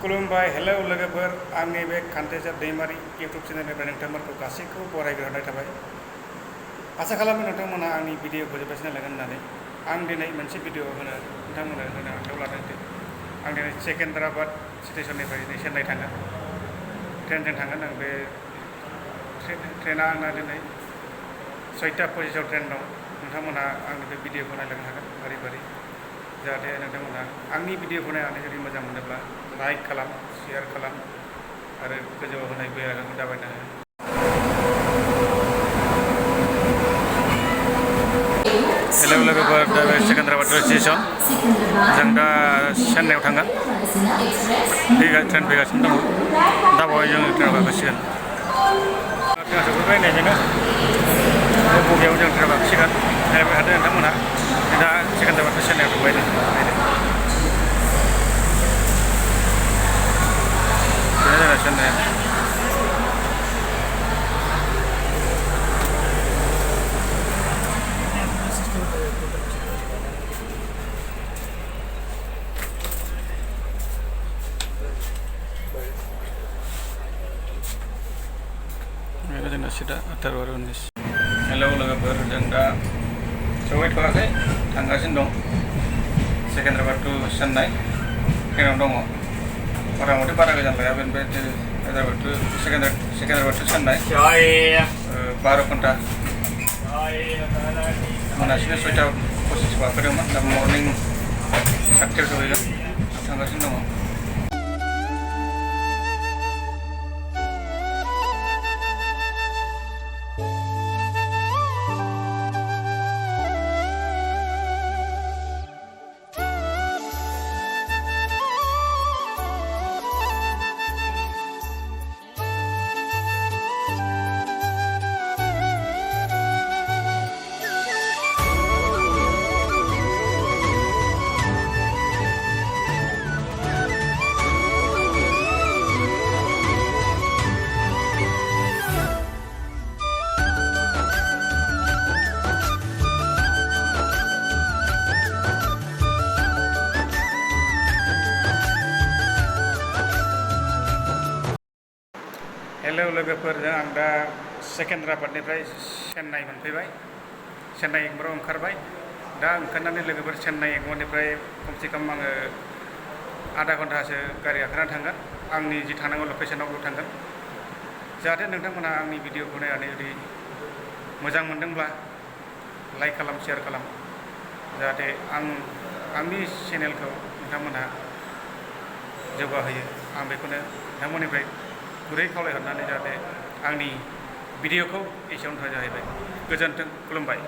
खुलुमबाय हेलौ लोगोफोर आंनि बे खान्थेजार दैमारि इउटुब चेनेलनिफ्राय नोंथांमोनखौ गासैखौबो बरायग्रोनाय थाबाय। आसा खालामो नोंथांमोनहा आंनि भिडिअखौ जोबजासिम नायलांगोन होननानै। आं दिनै मोनसे भिडिअ नोंथांमोननो होनो आखायाव लादों। आं दिनै सेकेन्द्राबाद स्टेसननिफ्राय दिनै चेन्नाइ थांगोन, ट्रेनजों थांगोन। आं बे ट्रेना आंना दिनै 6टा 25 ट्रेन दं। नोंथांमोनहा आंनि बे भिडिअखौ नायलांनो हागोन फारि फारि, जाहाथे नोंथांमोनहा आंनि भिडिअखौ नायनानै जुदि मोजां मोनोब्ला लाइक खालाम, शेयार खालाम आरो गोजौआव होनाय बेल आइकनखौ दाबायना हो। हेलौ लोगोफोर, दा बे सेकेन्द्राबाद स्टेसन, जों दा चेन्नाइआव थांगोन। ट्रेन फैगासिनो दङ, दा बावै जों ट्रेनाव गाखोसिगोन। ट्रेना सफैबाय होननायजोंनो बबेयाव जों ट्रेनाव गाखोसिगोन नायबाय थादों नोंथांमोनहा। दा सेकेन्द्राबाद चेन्नाइआव थांबाय नायदो। चेन्नाइ जोंना सिदा 18 आरो 19। हेलौ लोगोफोर, जों दा सहैथ'वाखै, थांगासिनो दं। सेकेन्द्राबाद टु चेन्नाइ ट्रेनाव दङ। मथा मथि बारा गोजान लाया, बेनिफ्राय सेकेन्द्राबाद टु चेन्नाइ 12 घन्टा। मोनासिनो 6टा 25 गाखोदोंमोन, दा मर्निं 7टायाव सहैगोन। थांगासिनो दङ। हेलौ लोगोफोर, आं दा सेकेन्द्राबादनिफ्राय चेन्नाइ मोनफैबाय। चेन्नाइ एगमराव ओंखारबाय। दा ओंखारनानै लोगोफोर चेन्नाइ एगमरनिफ्राय खमसे खम आङो आधा घन्टासो गारि गाखोनानै थांगोन। आंनि जि थानांगौ लकेसनाव थांगोन। जाहाथे नोंथांमोनहा आंनि भिडिअखौ नायनानै जुदि मोजां मोनदोंब्ला लाइक खालाम, शेयार खालाम, जाहाथे आंनि चेनेलखौ नोंथांमोनहा जौगाहोयो। आं बेखौनो नोंथांमोननिफ्राय गुरै खावलायहरनानै जाहाथे आंनि भिडिअखौ एसेयावनो जाहैबाय। गोजोन्थों, खुलुमबाय।